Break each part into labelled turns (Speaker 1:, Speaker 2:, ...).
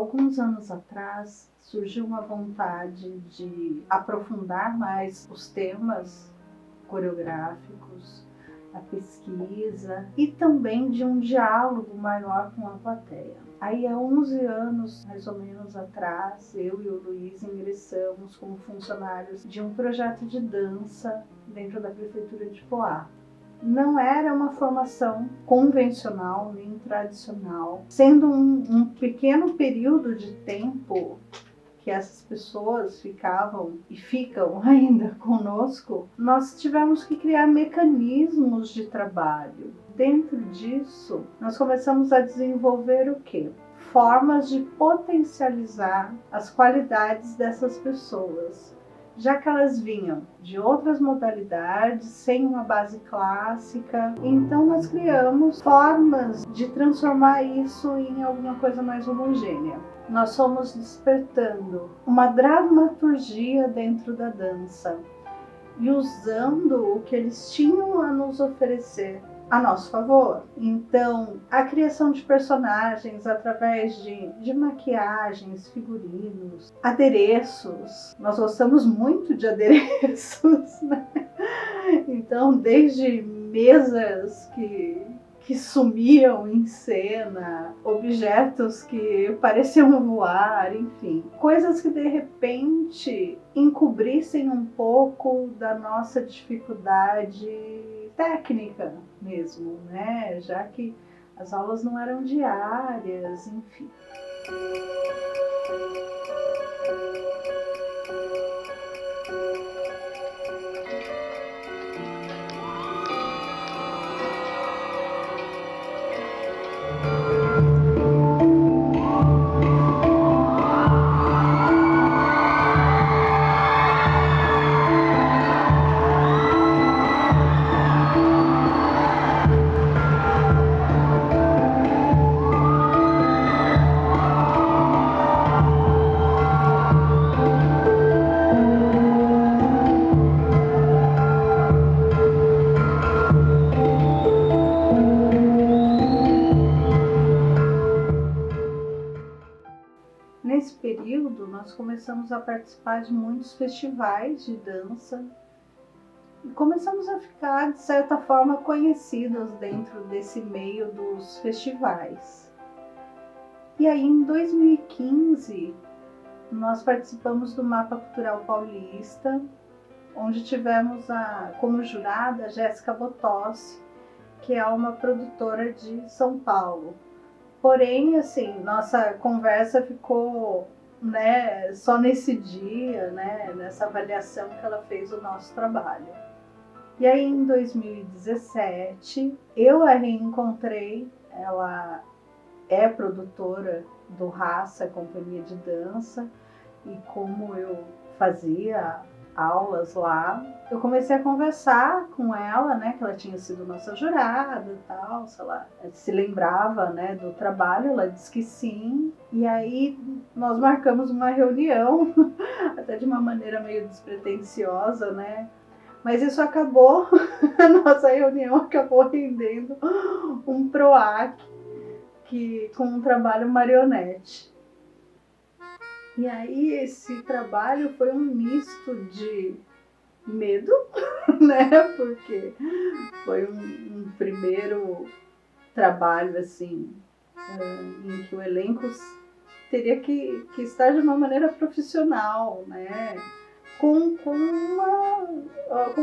Speaker 1: alguns anos atrás surgiu uma vontade de aprofundar mais os temas coreográficos, a pesquisa e também de um diálogo maior com a plateia. Aí há 11 anos, mais ou menos atrás, eu e o Luiz ingressamos como funcionários de um projeto de dança dentro da Prefeitura de Poá. Não era uma formação convencional nem tradicional, sendo um pequeno período de tempo que essas pessoas ficavam e ficam ainda conosco, nós tivemos que criar mecanismos de trabalho. Dentro disso, nós começamos a desenvolver o quê? Formas de potencializar as qualidades dessas pessoas, já que elas vinham de outras modalidades, sem uma base clássica. Então nós criamos formas de transformar isso em alguma coisa mais homogênea. Nós fomos despertando uma dramaturgia dentro da dança e usando o que eles tinham a nos oferecer a nosso favor. Então, a criação de personagens através de maquiagens, figurinos, adereços. Nós gostamos muito de adereços, né? Então, desde mesas que sumiam em cena, objetos que pareciam voar, enfim. Coisas que de repente encobrissem um pouco da nossa dificuldade técnica mesmo, né? Já que as aulas não eram diárias, enfim. Nesse período, nós começamos a participar de muitos festivais de dança e começamos a ficar, de certa forma, conhecidos dentro desse meio dos festivais. E aí, em 2015, nós participamos do Mapa Cultural Paulista, onde tivemos como jurada a Jéssica Botossi, que é uma produtora de São Paulo. Porém, assim, nossa conversa ficou, né, só nesse dia, né, nessa avaliação que ela fez do nosso trabalho. E aí, em 2017, eu a reencontrei. Ela é produtora do Raça, Companhia de Dança, e como eu fazia aulas lá, eu comecei a conversar com ela, né, que ela tinha sido nossa jurada e tal, se ela se lembrava, né, do trabalho. Ela disse que sim, e aí nós marcamos uma reunião, até de uma maneira meio despretensiosa, né, mas isso acabou, a nossa reunião acabou rendendo um PROAC com um trabalho marionete. E aí esse trabalho foi um misto de medo, né? Porque foi um primeiro trabalho assim, em que o elenco teria que estar de uma maneira profissional, né? Com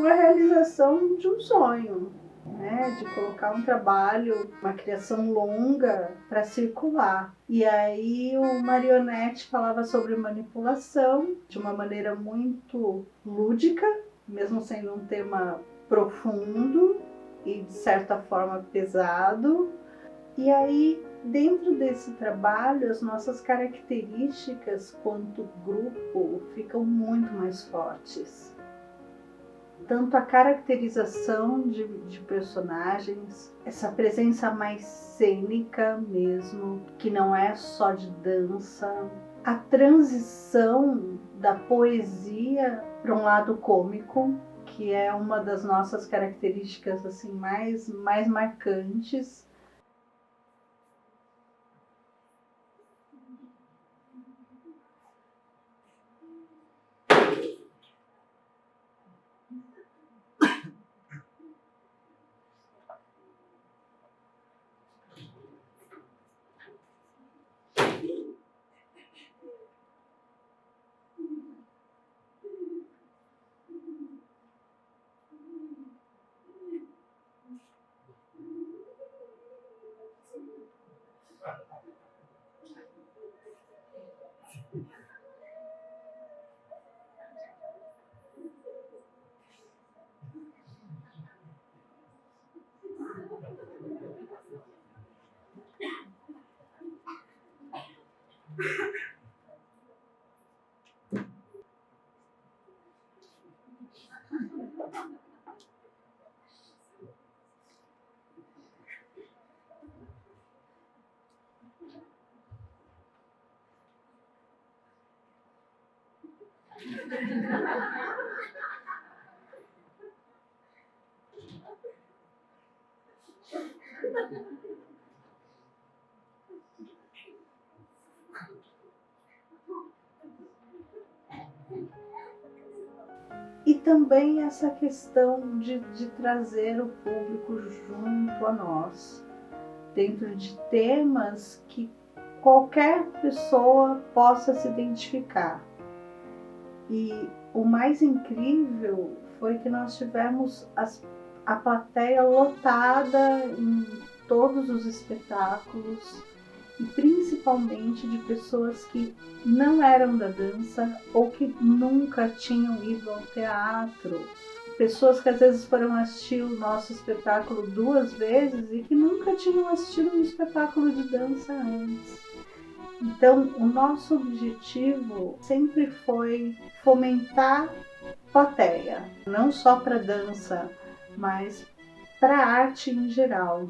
Speaker 1: a realização de um sonho, né, de colocar um trabalho, uma criação longa para circular. E aí o marionete falava sobre manipulação de uma maneira muito lúdica, mesmo sendo um tema profundo e de certa forma pesado. E aí, dentro desse trabalho, as nossas características quanto grupo ficam muito mais fortes. Tanto a caracterização de personagens, essa presença mais cênica mesmo, que não é só de dança, a transição da poesia para um lado cômico, que é uma das nossas características assim mais marcantes. E também essa questão de trazer o público junto a nós, dentro de temas que qualquer pessoa possa se identificar. E o mais incrível foi que nós tivemos a plateia lotada em todos os espetáculos, e principalmente de pessoas que não eram da dança ou que nunca tinham ido ao teatro. Pessoas que às vezes foram assistir o nosso espetáculo 2 vezes e que nunca tinham assistido um espetáculo de dança antes. Então, o nosso objetivo sempre foi fomentar plateia, não só para dança, mas para a arte em geral.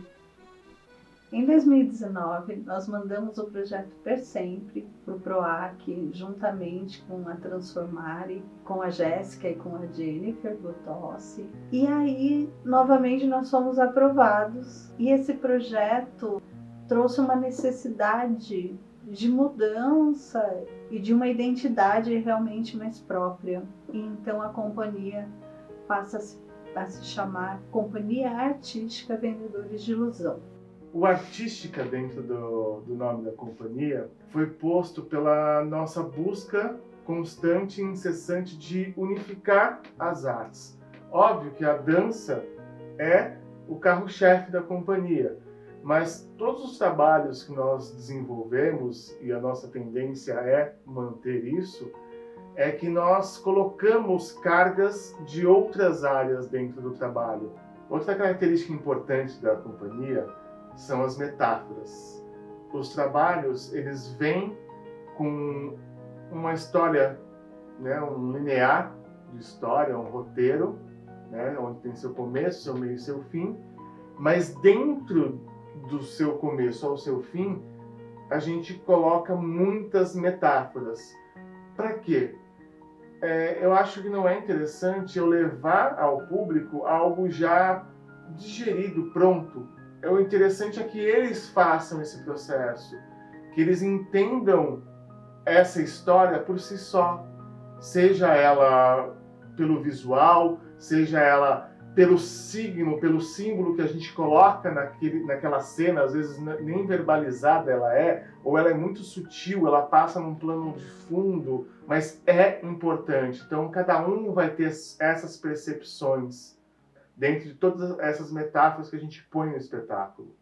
Speaker 1: Em 2019, nós mandamos o projeto Per Sempre para o PROAC, juntamente com a Transformare, com a Jéssica e com a Jennifer Gotossi. E aí, novamente, nós fomos aprovados. E esse projeto trouxe uma necessidade de mudança e de uma identidade realmente mais própria. E então a companhia passa a se chamar Companhia Artística Vendedores de Ilusão.
Speaker 2: O artística dentro do nome da companhia foi posto pela nossa busca constante e incessante de unificar as artes. Óbvio que a dança é o carro-chefe da companhia, mas todos os trabalhos que nós desenvolvemos, e a nossa tendência é manter isso, é que nós colocamos cargas de outras áreas dentro do trabalho. Outra característica importante da companhia são as metáforas. Os trabalhos, eles vêm com uma história, né, um linear de história, um roteiro, né, onde tem seu começo, seu meio e seu fim, mas dentro do seu começo ao seu fim, a gente coloca muitas metáforas. Para quê? Eu acho que não é interessante eu levar ao público algo já digerido, pronto. O interessante é que eles façam esse processo, que eles entendam essa história por si só, seja ela pelo visual, seja ela pelo signo, pelo símbolo que a gente coloca naquela cena, às vezes nem verbalizada ela é, ou ela é muito sutil, ela passa num plano de fundo, mas é importante. Então cada um vai ter essas percepções dentro de todas essas metáforas que a gente põe no espetáculo.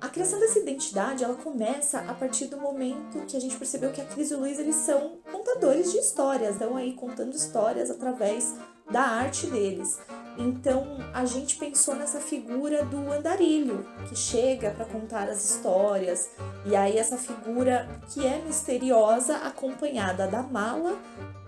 Speaker 3: A criação dessa identidade, ela começa a partir do momento que a gente percebeu que a Cris e o Luiz, eles são contadores de histórias, estão aí contando histórias através da arte deles. Então, a gente pensou nessa figura do andarilho, que chega para contar as histórias, e aí essa figura que é misteriosa, acompanhada da mala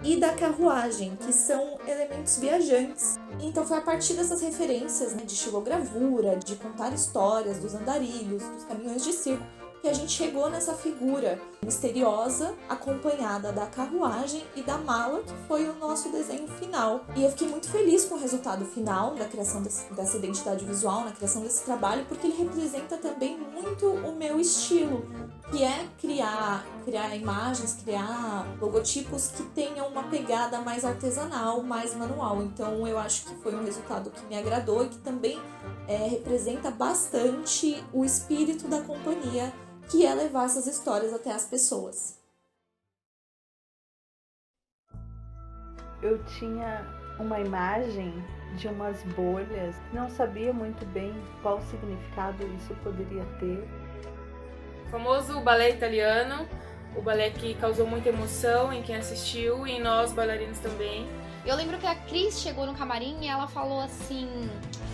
Speaker 3: e da carruagem, que são elementos viajantes. Então foi a partir dessas referências, né, de estilogravura, de contar histórias dos andarilhos, dos caminhões de circo, que E a gente chegou nessa figura misteriosa, acompanhada da carruagem e da mala, que foi o nosso desenho final. E eu fiquei muito feliz com o resultado final da criação dessa identidade visual, na criação desse trabalho, porque ele representa também muito o meu estilo, que é criar imagens, criar logotipos que tenham uma pegada mais artesanal, mais manual. Então eu acho que foi um resultado que me agradou e que também representa bastante o espírito da companhia, que é levar essas histórias até as pessoas.
Speaker 1: Eu tinha uma imagem de umas bolhas, não sabia muito bem qual significado isso poderia ter.
Speaker 4: O famoso balé italiano, o balé que causou muita emoção em quem assistiu e em nós bailarinos também.
Speaker 5: Eu lembro que a Cris chegou no camarim e ela falou assim: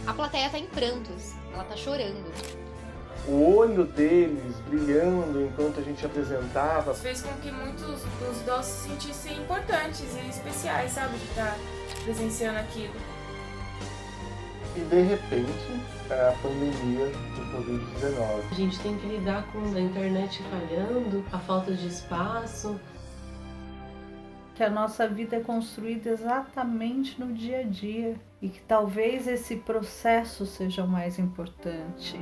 Speaker 5: a plateia tá em prantos, ela tá chorando.
Speaker 2: O olho deles brilhando enquanto a gente apresentava.
Speaker 4: Fez com que muitos dos nossos se sentissem importantes e especiais, sabe? De estar presenciando aquilo.
Speaker 2: E de repente, a pandemia do Covid-19.
Speaker 6: A gente tem que lidar com a internet falhando, a falta de espaço.
Speaker 1: Que a nossa vida é construída exatamente no dia a dia e que talvez esse processo seja o mais importante.